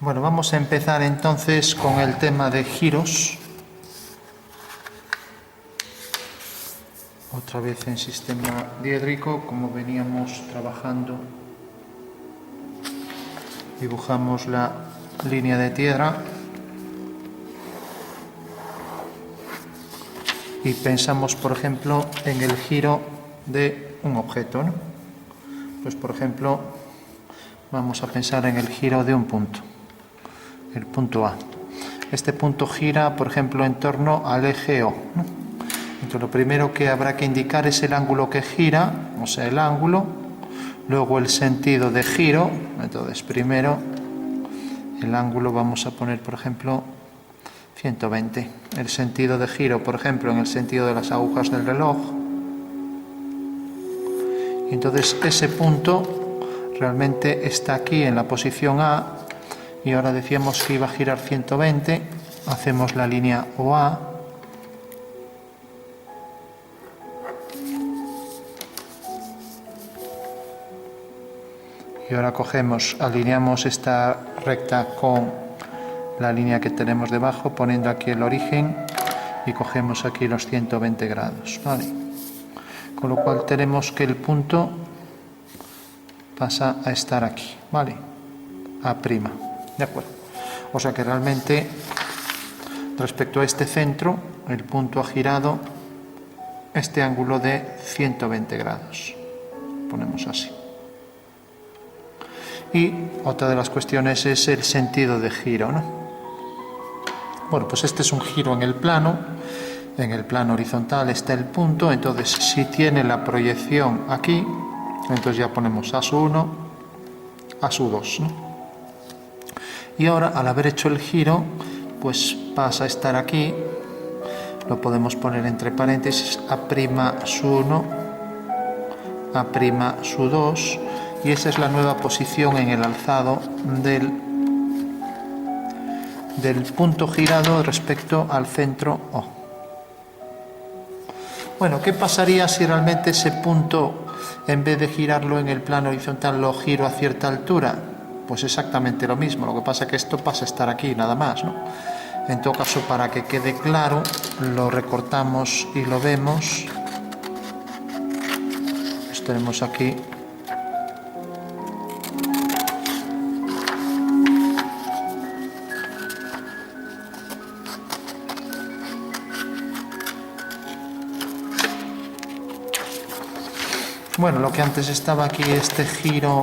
Bueno, vamos a empezar entonces con el tema de giros. Otra vez en sistema diédrico, como veníamos trabajando. Dibujamos la línea de tierra y pensamos, por ejemplo, en el giro de un objeto, ¿no? Pues, por ejemplo, vamos a pensar en el giro de un punto, el punto A. Este punto gira, por ejemplo, en torno al eje O, ¿no? Entonces, lo primero que habrá que indicar es el ángulo que gira, o sea, el ángulo, luego el sentido de giro. Entonces, primero el ángulo vamos a poner, por ejemplo, 120. El sentido de giro, por ejemplo, en el sentido de las agujas del reloj. Y entonces ese punto realmente está aquí en la posición A, y ahora decíamos que iba a girar 120. Hacemos la línea OA. Y ahora alineamos esta recta con la línea que tenemos debajo, poniendo aquí el origen, y cogemos aquí los 120 grados, ¿vale? Con lo cual tenemos que el punto pasa a estar aquí, ¿vale? A', ¿de acuerdo? O sea que realmente, respecto a este centro, el punto ha girado este ángulo de 120 grados. Ponemos así. Y otra de las cuestiones es el sentido de giro, ¿no? Bueno, pues este es un giro en el plano horizontal está el punto. Entonces, si tiene la proyección aquí, entonces ya ponemos A'1, A'2, ¿no? Y ahora, al haber hecho el giro, pues pasa a estar aquí. Lo podemos poner entre paréntesis, A'1, A'2, y esa es la nueva posición en el alzado del punto girado respecto al centro O. Bueno, ¿qué pasaría si realmente ese punto, en vez de girarlo en el plano horizontal, lo giro a cierta altura? Pues exactamente lo mismo, lo que pasa es que esto pasa a estar aquí, nada más, ¿no? En todo caso, para que quede claro, lo recortamos y lo vemos. Pues tenemos aquí bueno, lo que antes estaba aquí, este giro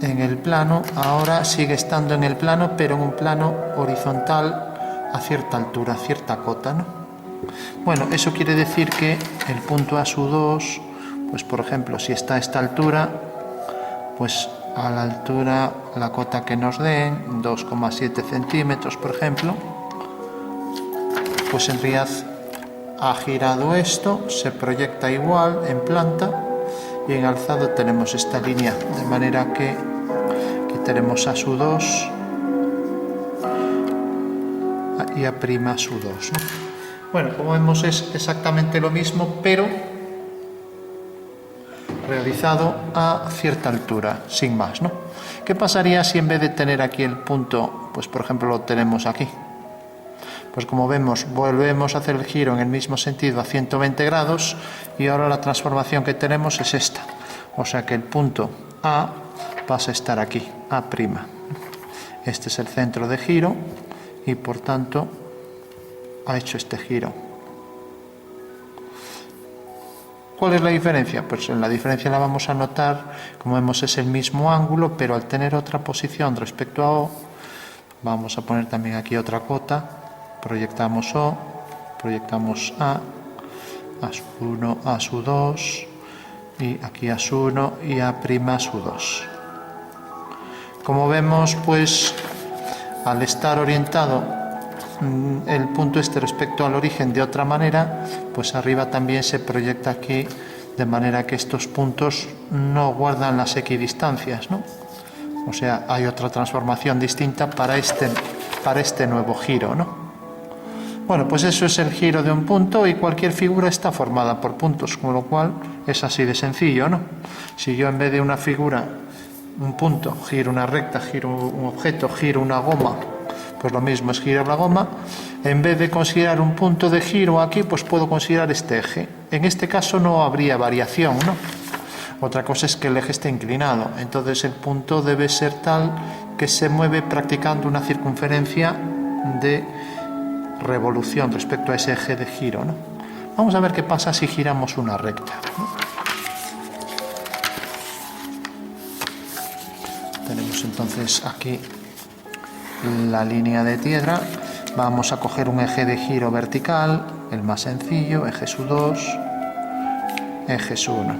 en el plano, ahora sigue estando en el plano, pero en un plano horizontal a cierta altura, a cierta cota, ¿no? Bueno, eso quiere decir que el punto A'2, pues por ejemplo, si está a esta altura, pues a la altura, la cota que nos den, 2,7 centímetros, por ejemplo, pues en realidad ha girado esto, se proyecta igual en planta, y en alzado tenemos esta línea, de manera que tenemos A'2 y A'2, ¿no? Bueno, como vemos, es exactamente lo mismo, pero realizado a cierta altura, sin más, ¿no? ¿Qué pasaría si en vez de tener aquí el punto, pues por ejemplo lo tenemos aquí? Pues como vemos, volvemos a hacer el giro en el mismo sentido a 120 grados, y ahora la transformación que tenemos es esta. O sea que el punto A pasa a estar aquí, A'. Este es el centro de giro y por tanto ha hecho este giro. ¿Cuál es la diferencia? Pues la diferencia la vamos a notar, como vemos es el mismo ángulo, pero al tener otra posición respecto a O, vamos a poner también aquí otra cota, proyectamos O, proyectamos A'1, A'2, y aquí A'1 y A'2. Como vemos, pues al estar orientado el punto este respecto al origen de otra manera, pues arriba también se proyecta aquí, de manera que estos puntos no guardan las equidistancias, ¿no? O sea, hay otra transformación distinta para este nuevo giro, ¿no? Bueno, pues eso es el giro de un punto, y cualquier figura está formada por puntos, con lo cual es así de sencillo, ¿no? Si yo en vez de una figura un punto, giro una recta, giro un objeto, giro una goma, pues lo mismo es girar la goma. En vez de considerar un punto de giro aquí, pues puedo considerar este eje. En este caso no habría variación, ¿no? Otra cosa es que el eje esté inclinado, entonces el punto debe ser tal que se mueve practicando una circunferencia de revolución respecto a ese eje de giro, ¿no? Vamos a ver qué pasa si giramos una recta, ¿no? Tenemos entonces aquí la línea de tierra. Vamos a coger un eje de giro vertical, el más sencillo, eje U2, eje U1.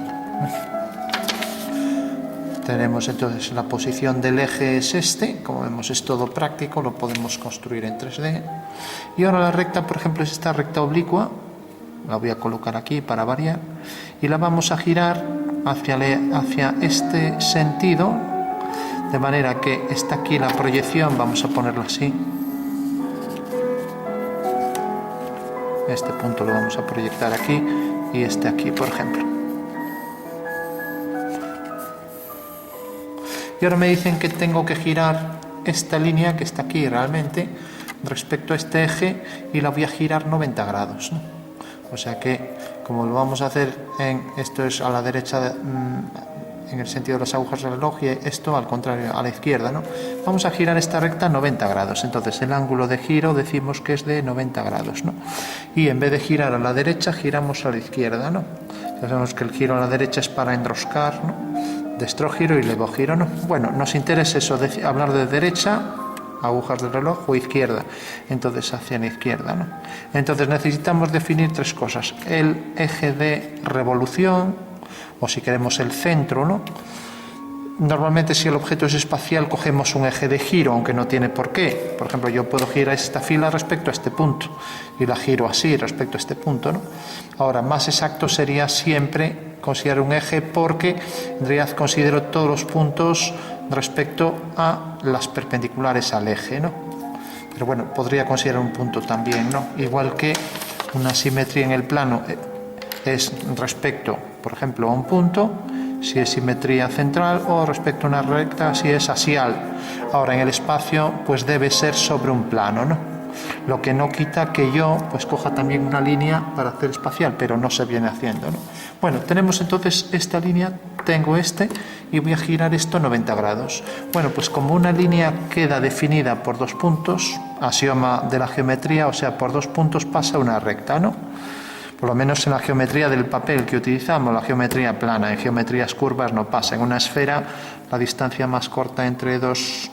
Tenemos entonces la posición del eje es este, como vemos es todo práctico, lo podemos construir en 3D. Y ahora la recta, por ejemplo, es esta recta oblicua, la voy a colocar aquí para variar, y la vamos a girar hacia este sentido, de manera que está aquí la proyección, vamos a ponerla así. Este punto lo vamos a proyectar aquí y este aquí, por ejemplo. Y ahora me dicen que tengo que girar esta línea que está aquí realmente respecto a este eje y la voy a girar 90 grados, ¿no? O sea que, como lo vamos a hacer esto es a la derecha, en el sentido de las agujas del reloj, y esto al contrario, a la izquierda, ¿no? Vamos a girar esta recta 90 grados. Entonces el ángulo de giro decimos que es de 90 grados, ¿no? Y en vez de girar a la derecha, giramos a la izquierda, ¿no? Ya sabemos que el giro a la derecha es para enroscar, ¿no? Destrogiro y levogiro, ¿no? Bueno, nos interesa eso, hablar de derecha, agujas del reloj, o izquierda, entonces hacia la izquierda, ¿no? Entonces necesitamos definir tres cosas: el eje de revolución, o si queremos el centro, ¿no? Normalmente, si el objeto es espacial, cogemos un eje de giro, aunque no tiene por qué. Por ejemplo, yo puedo girar esta fila respecto a este punto y la giro así respecto a este punto, ¿no? Ahora, más exacto sería siempre considerar un eje, porque en realidad considero todos los puntos respecto a las perpendiculares al eje, ¿no? Pero bueno, podría considerar un punto también, ¿no? Igual que una simetría en el plano es respecto, por ejemplo, a un punto, si es simetría central, o respecto a una recta, si es axial. Ahora, en el espacio, pues debe ser sobre un plano, ¿no? Lo que no quita que yo pues coja también una línea para hacer espacial, pero no se viene haciendo, ¿no? Bueno, tenemos entonces esta línea, tengo y voy a girar esto 90 grados. Bueno, pues como una línea queda definida por dos puntos, axioma de la geometría, o sea, por dos puntos pasa una recta, ¿no? Por lo menos en la geometría del papel que utilizamos, la geometría plana. En geometrías curvas no pasa. En una esfera, la distancia más corta entre dos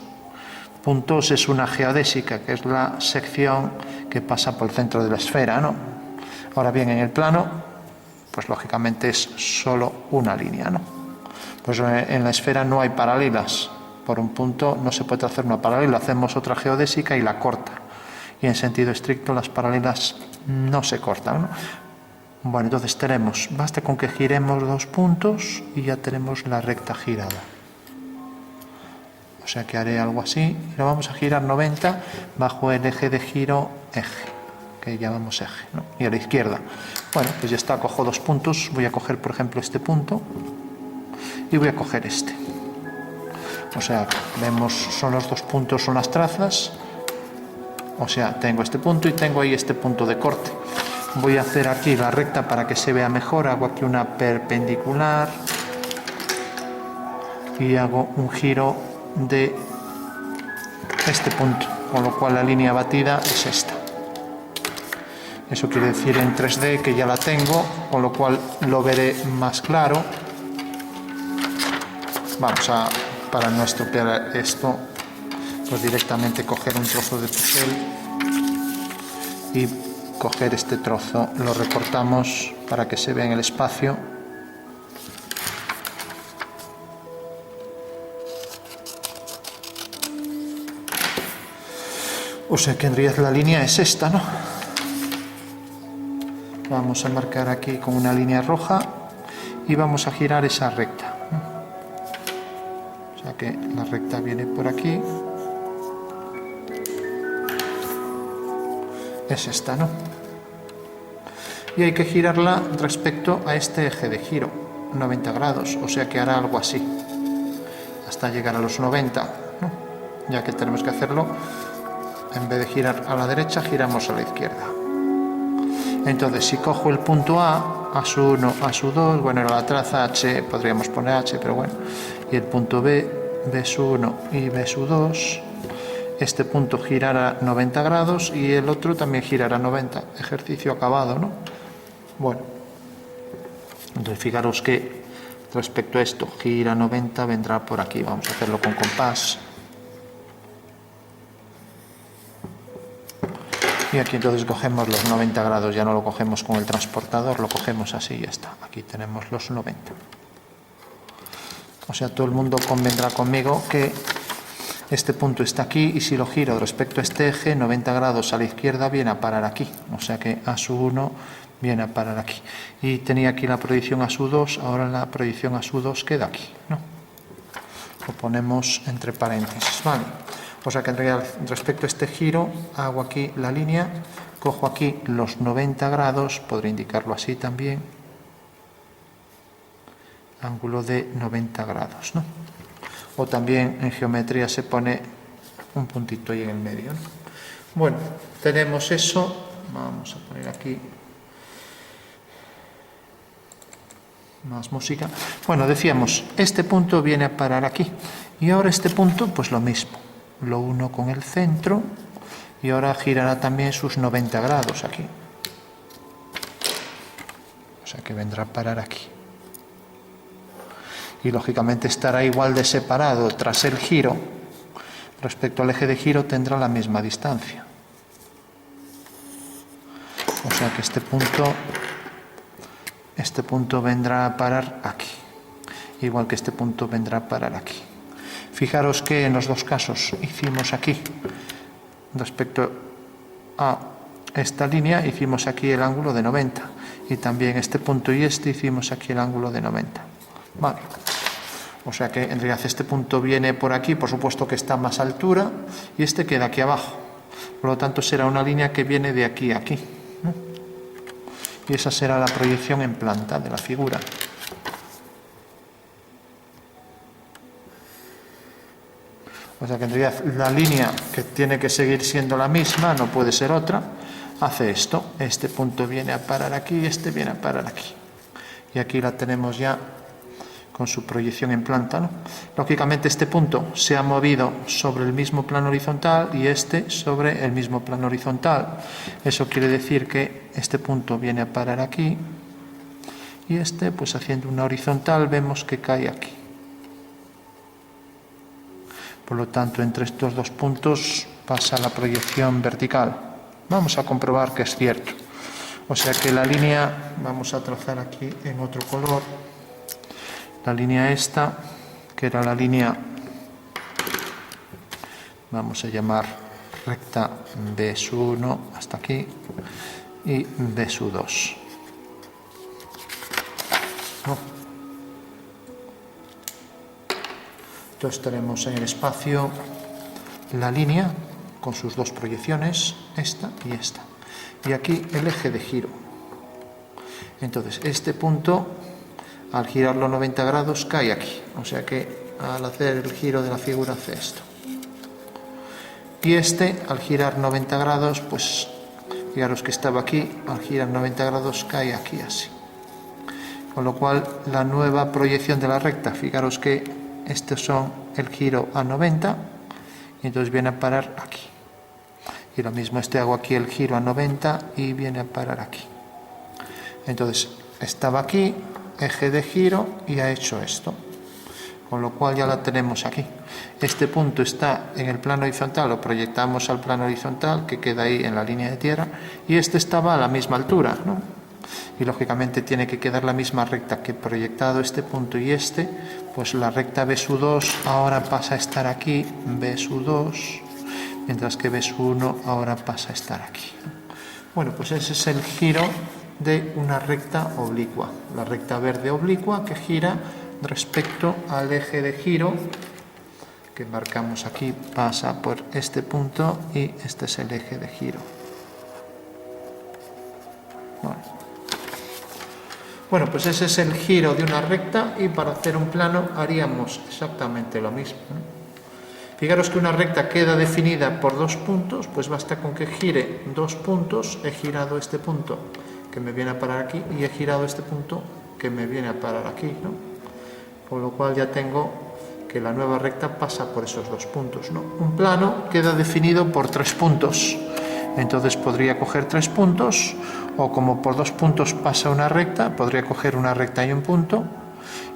puntos es una geodésica, que es la sección que pasa por el centro de la esfera, ¿no? Ahora bien, en el plano, pues lógicamente es solo una línea, ¿no? Pues en la esfera no hay paralelas. Por un punto no se puede hacer una paralela, hacemos otra geodésica y la corta. Y en sentido estricto las paralelas no se cortan, ¿no? Bueno, entonces basta con que giremos dos puntos y ya tenemos la recta girada. O sea que haré algo así y lo vamos a girar 90 bajo el eje de giro eje, que llamamos eje, ¿no? Y a la izquierda. Bueno, pues ya está, cojo dos puntos, voy a coger por ejemplo este punto y voy a coger este. O sea, vemos, son los dos puntos, son las trazas. O sea, tengo este punto y tengo ahí este punto de corte. Voy a hacer aquí la recta para que se vea mejor. Hago aquí una perpendicular y hago un giro de este punto, con lo cual la línea batida es esta. Eso quiere decir en 3D que ya la tengo, con lo cual lo veré más claro. Vamos a, para no estropear esto, pues directamente coger un trozo de papel y coger este trozo, lo recortamos para que se vea en el espacio. O sea que en realidad la línea es esta, ¿no? Vamos a marcar aquí con una línea roja y vamos a girar esa recta, ¿no? O sea que la recta viene por aquí. Es esta, ¿no? Y hay que girarla respecto a este eje de giro, 90 grados, o sea que hará algo así. hasta llegar a los 90, ¿no? Ya que tenemos que hacerlo, en vez de girar a la derecha, giramos a la izquierda. Entonces, si cojo el punto A, A'1, A'2, bueno, era la traza H, podríamos poner H, pero bueno, y el punto B, B'1 y B'2, este punto girará 90 grados y el otro también girará 90. Ejercicio acabado, ¿no? Bueno, entonces fijaros que respecto a esto, gira 90, vendrá por aquí. Vamos a hacerlo con compás. Y aquí entonces cogemos los 90 grados, ya no lo cogemos con el transportador, lo cogemos así y ya está. Aquí tenemos los 90. O sea, todo el mundo convendrá conmigo que este punto está aquí y si lo giro respecto a este eje, 90 grados a la izquierda viene a parar aquí. O sea que A'1 viene a parar aquí. Y tenía aquí la proyección A'2, ahora la proyección A'2 queda aquí, ¿no? Lo ponemos entre paréntesis, ¿vale? O sea que en realidad respecto a este giro hago aquí la línea, cojo aquí los 90 grados, podré indicarlo así también, ángulo de 90 grados, ¿no? O también en geometría se pone un puntito ahí en el medio, ¿no? Bueno, tenemos eso, vamos a poner aquí más música. Bueno, decíamos, este punto viene a parar aquí y ahora este punto pues lo mismo. Lo uno con el centro y ahora girará también sus 90 grados aquí. O sea que vendrá a parar aquí. Y lógicamente estará igual de separado tras el giro. Respecto al eje de giro tendrá la misma distancia. O sea que este punto vendrá a parar aquí. Igual que este punto vendrá a parar aquí. Fijaros que en los dos casos hicimos aquí, respecto a esta línea, hicimos aquí el ángulo de 90. Y también este punto y este hicimos aquí el ángulo de 90. Vale. O sea que en realidad este punto viene por aquí, por supuesto que está a más altura, y este queda aquí abajo. Por lo tanto será una línea que viene de aquí a aquí, ¿no? Y esa será la proyección en planta de la figura. O sea que en realidad la línea que tiene que seguir siendo la misma, no puede ser otra, hace esto. Este punto viene a parar aquí y este viene a parar aquí. Y aquí la tenemos ya con su proyección en planta, ¿no? Lógicamente este punto se ha movido sobre el mismo plano horizontal y este sobre el mismo plano horizontal. Eso quiere decir que este punto viene a parar aquí y este, pues haciendo una horizontal, vemos que cae aquí. Por lo tanto, entre estos dos puntos pasa la proyección vertical. Vamos a comprobar que es cierto. O sea que la línea, vamos a trazar aquí en otro color, la línea esta, que era la línea, vamos a llamar recta B'1 hasta aquí, y B'2. Entonces tenemos en el espacio la línea con sus dos proyecciones, esta y esta. Y aquí el eje de giro. Entonces este punto, al girarlo 90 grados, cae aquí. O sea que al hacer el giro de la figura hace esto. Y este, al girar 90 grados, pues fijaros que estaba aquí, al girar 90 grados cae aquí así. Con lo cual la nueva proyección de la recta, fijaros que estos son el giro a 90 y entonces viene a parar aquí. Y lo mismo hago aquí el giro a 90 y viene a parar aquí. Entonces estaba aquí, eje de giro y ha hecho esto. Con lo cual ya la tenemos aquí. Este punto está en el plano horizontal, lo proyectamos al plano horizontal que queda ahí en la línea de tierra y este estaba a la misma altura, ¿no? Y lógicamente tiene que quedar la misma recta que proyectado este punto y este, pues la recta B'2 ahora pasa a estar aquí, B'2, mientras que B'1 ahora pasa a estar aquí. Bueno, pues ese es el giro de una recta oblicua, la recta verde oblicua que gira respecto al eje de giro que marcamos aquí, pasa por este punto y este es el eje de giro. Bueno. Bueno, pues ese es el giro de una recta y para hacer un plano haríamos exactamente lo mismo, ¿no? Fijaros que una recta queda definida por 2 puntos, pues basta con que gire 2 puntos, he girado este punto que me viene a parar aquí y he girado este punto que me viene a parar aquí, ¿no? Con lo cual ya tengo que la nueva recta pasa por esos 2 puntos, ¿no? Un plano queda definido por 3 puntos, entonces podría coger 3 puntos, o como por 2 puntos pasa una recta, podría coger una recta y un punto,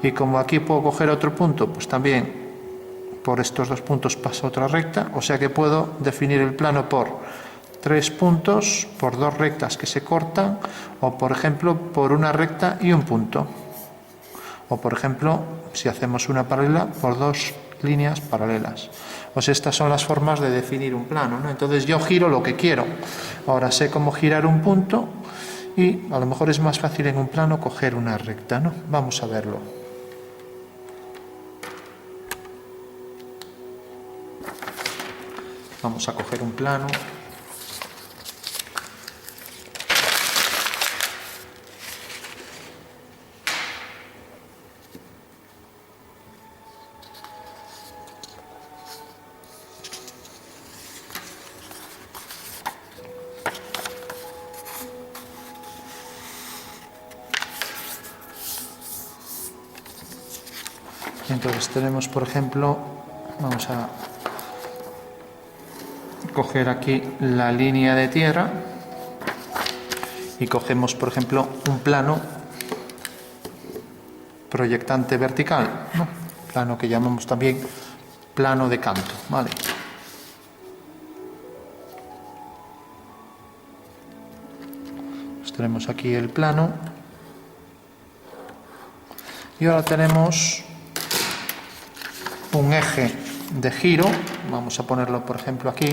y como aquí puedo coger otro punto, pues también por estos 2 puntos pasa otra recta, o sea que puedo definir el plano por 3 puntos, por 2 rectas que se cortan, o por ejemplo por una recta y un punto, o por ejemplo si hacemos una paralela por 2 líneas paralelas. Pues estas son las formas de definir un plano, ¿no? Entonces yo giro lo que quiero, ahora sé cómo girar un punto y a lo mejor es más fácil en un plano coger una recta, ¿no? Vamos a verlo. Vamos a coger un plano. Entonces tenemos, por ejemplo, vamos a coger aquí la línea de tierra y cogemos, por ejemplo, un plano proyectante vertical, ¿no? Plano que llamamos también plano de canto, ¿vale? Pues tenemos aquí el plano y ahora tenemos un eje de giro, vamos a ponerlo por ejemplo aquí,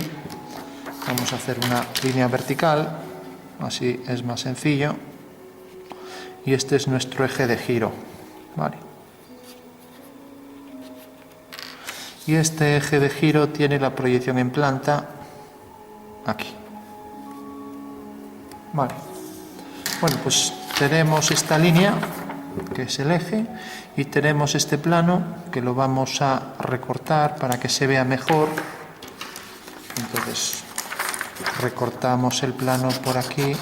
vamos a hacer una línea vertical, así es más sencillo, y este es nuestro eje de giro, ¿vale? Y este eje de giro tiene la proyección en planta aquí, ¿vale? Bueno, pues tenemos esta línea que es el eje y tenemos este plano que lo vamos a recortar para que se vea mejor. Entonces recortamos el plano por aquí,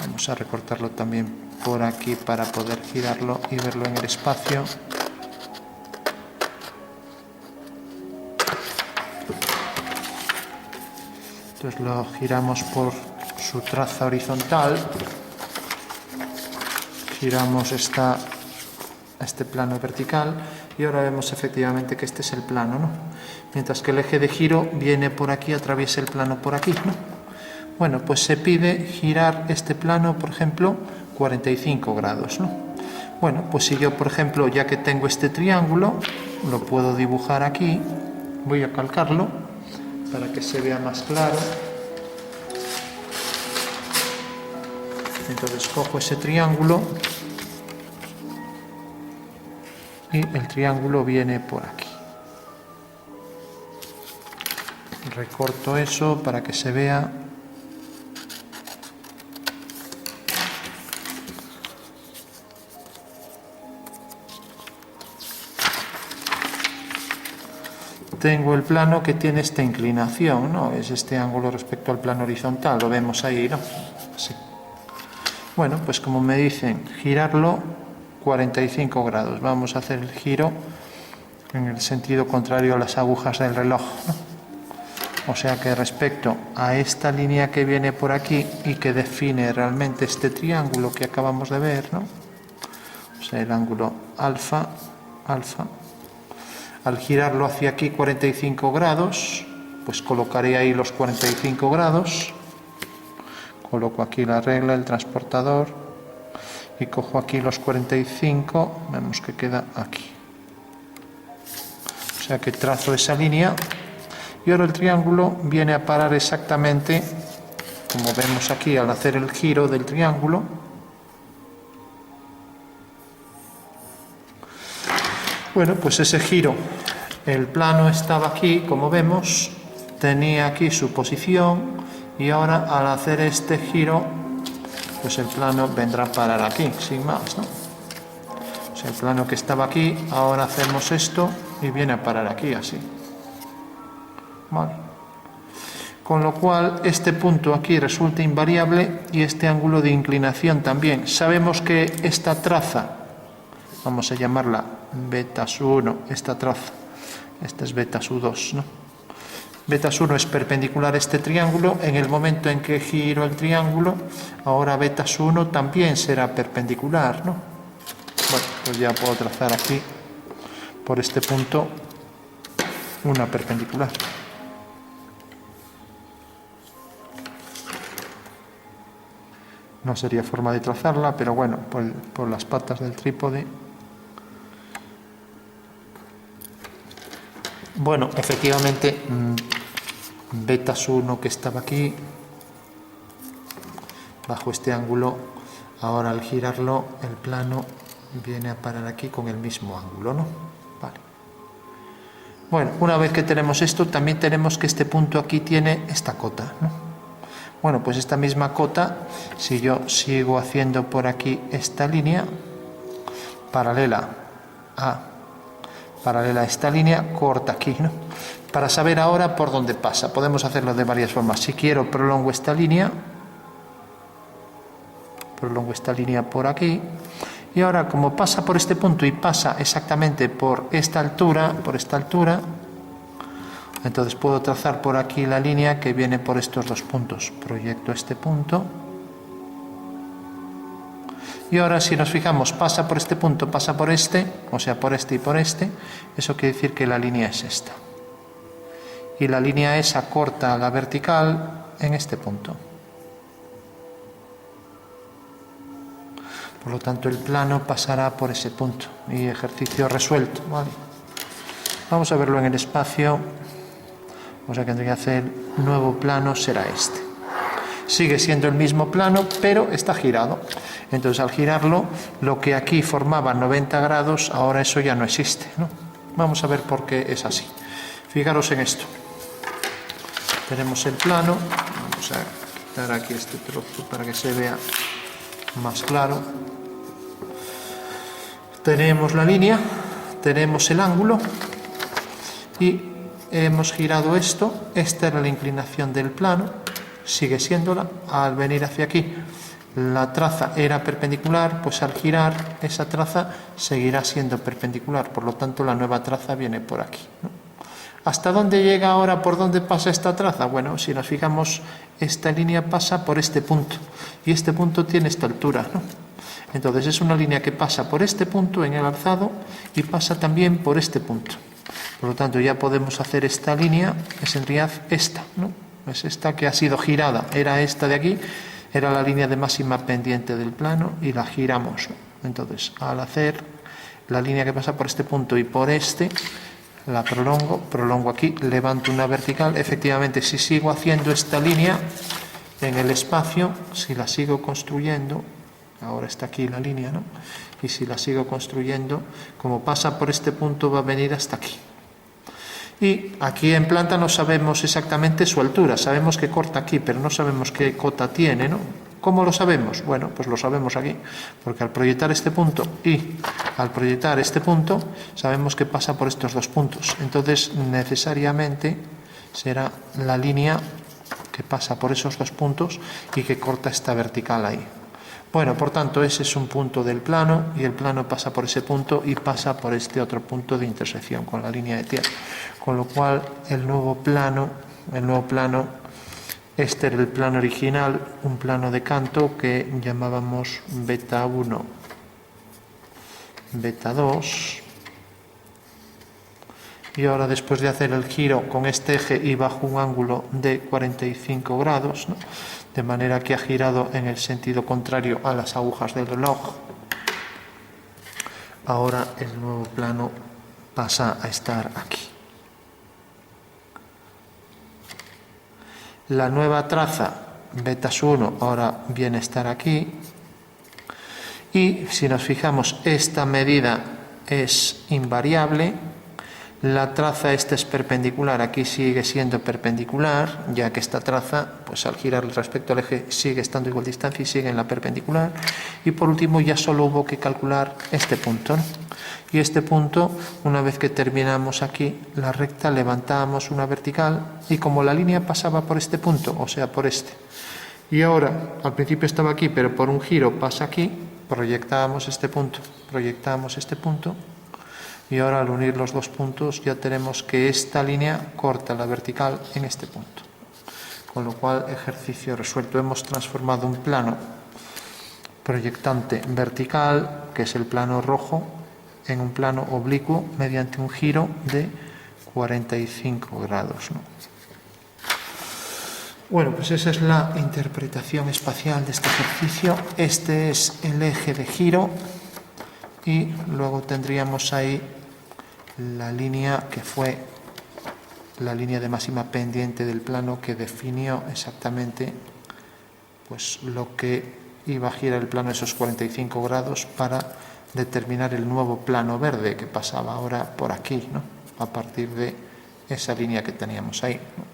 vamos a recortarlo también por aquí para poder girarlo y verlo en el espacio. Entonces lo giramos por su traza horizontal, giramos este plano vertical y ahora vemos efectivamente que este es el plano, ¿no? Mientras que el eje de giro viene por aquí, atraviesa el plano por aquí, ¿no? Bueno, pues se pide girar este plano, por ejemplo, 45 grados, ¿no? Bueno, pues si yo, por ejemplo, ya que tengo este triángulo, lo puedo dibujar aquí, voy a calcarlo para que se vea más claro. Entonces cojo ese triángulo y el triángulo viene por aquí. Recorto eso para que se vea. Tengo el plano que tiene esta inclinación, ¿no? Es este ángulo respecto al plano horizontal, lo vemos ahí, ¿no? Así. Bueno, pues como me dicen, girarlo 45 grados. Vamos a hacer el giro en el sentido contrario a las agujas del reloj, ¿no? O sea que respecto a esta línea que viene por aquí y que define realmente este triángulo que acabamos de ver, ¿no? O sea, el ángulo alfa, al girarlo hacia aquí 45 grados, pues colocaré ahí los 45 grados, coloco aquí la regla, el transportador, y cojo aquí los 45, vemos que queda aquí. O sea que trazo esa línea y ahora el triángulo viene a parar exactamente, como vemos aquí al hacer el giro del triángulo. Bueno, pues ese giro, el plano estaba aquí, como vemos, tenía aquí su posición y ahora al hacer este giro pues el plano vendrá a parar aquí, sin más, ¿no? O sea, el plano que estaba aquí, ahora hacemos esto y viene a parar aquí, así. Vale. Con lo cual, este punto aquí resulta invariable y este ángulo de inclinación también. Sabemos que esta traza, vamos a llamarla beta su 1, esta traza, esta es beta su 2, ¿no? Beta su 1 es perpendicular a este triángulo. En el momento en que giro el triángulo, ahora beta su 1 también será perpendicular, ¿no? Bueno, pues ya puedo trazar aquí, por este punto, una perpendicular. No sería forma de trazarla, pero bueno, por las patas del trípode. Bueno, efectivamente, beta su 1 que estaba aquí, bajo este ángulo, ahora al girarlo, el plano viene a parar aquí con el mismo ángulo, ¿no? Vale. Bueno, una vez que tenemos esto, también tenemos que este punto aquí tiene esta cota, ¿no? Bueno, pues esta misma cota, si yo sigo haciendo por aquí esta línea, paralela a esta línea, corta aquí, ¿no? Para saber ahora por dónde pasa, podemos hacerlo de varias formas. Si quiero, prolongo esta línea por aquí, y ahora como pasa por este punto y pasa exactamente por esta altura, entonces puedo trazar por aquí la línea que viene por estos dos puntos. Proyecto este punto. Y ahora si nos fijamos, pasa por este punto, pasa por este, o sea, por este y por este. Eso quiere decir que la línea es esta. Y la línea esa corta la vertical en este punto. Por lo tanto, el plano pasará por ese punto. Y ejercicio resuelto, ¿vale? Vamos a verlo en el espacio. O sea que tendría que hacer nuevo plano, será este. Sigue siendo el mismo plano, pero está girado. Entonces, al girarlo, lo que aquí formaba 90 grados, ahora eso ya no existe, ¿no? Vamos a ver por qué es así. Fijaros en esto. Tenemos el plano. Vamos a quitar aquí este trozo para que se vea más claro. Tenemos la línea, tenemos el ángulo y hemos girado esto. Esta era la inclinación del plano, sigue siéndola. Al venir hacia aquí, la traza era perpendicular, pues al girar esa traza seguirá siendo perpendicular, por lo tanto la nueva traza viene por aquí, ¿no? ¿Hasta dónde llega ahora? ¿Por dónde pasa esta traza? Bueno, si nos fijamos, esta línea pasa por este punto y este punto tiene esta altura, ¿no? Entonces es una línea que pasa por este punto en el alzado y pasa también por este punto. Por lo tanto, ya podemos hacer esta línea, es en realidad esta, ¿no? Es esta que ha sido girada, era esta de aquí, era la línea de máxima pendiente del plano y la giramos, ¿no? Entonces, al hacer la línea que pasa por este punto y por este, la prolongo aquí, levanto una vertical. Efectivamente, si sigo haciendo esta línea en el espacio, si la sigo construyendo, ahora está aquí la línea, ¿no? Y si la sigo construyendo, como pasa por este punto, va a venir hasta aquí. Y aquí en planta no sabemos exactamente su altura, sabemos que corta aquí, pero no sabemos qué cota tiene, ¿no? ¿Cómo lo sabemos? Bueno, pues lo sabemos aquí, porque al proyectar este punto y al proyectar este punto, sabemos que pasa por estos dos puntos. Entonces, necesariamente será la línea que pasa por esos dos puntos y que corta esta vertical ahí. Bueno, por tanto, ese es un punto del plano y el plano pasa por ese punto y pasa por este otro punto de intersección con la línea de tierra. Con lo cual, el nuevo plano, este era el plano original, un plano de canto que llamábamos beta 1, beta 2. Y ahora, después de hacer el giro con este eje y bajo un ángulo de 45 grados, ¿no? De manera que ha girado en el sentido contrario a las agujas del reloj, ahora el nuevo plano pasa a estar aquí. La nueva traza beta 1 ahora viene a estar aquí. Y si nos fijamos, esta medida es invariable. La traza esta es perpendicular, aquí sigue siendo perpendicular, ya que esta traza, pues al girar respecto al eje, sigue estando igual distancia y sigue en la perpendicular. Y por último ya solo hubo que calcular este punto, ¿no? Y este punto, una vez que terminamos aquí la recta, levantábamos una vertical y como la línea pasaba por este punto, o sea, por este, y ahora, al principio estaba aquí, pero por un giro pasa aquí, proyectábamos este punto, y ahora al unir los dos puntos ya tenemos que esta línea corta la vertical en este punto. Con lo cual, ejercicio resuelto. Hemos transformado un plano proyectante vertical, que es el plano rojo, en un plano oblicuo mediante un giro de 45 grados, ¿no? Bueno, pues esa es la interpretación espacial de este ejercicio. Este es el eje de giro y luego tendríamos ahí la línea que fue la línea de máxima pendiente del plano que definió exactamente pues lo que iba a girar el plano esos 45 grados para determinar el nuevo plano verde que pasaba ahora por aquí, ¿no? A partir de esa línea que teníamos ahí, ¿no?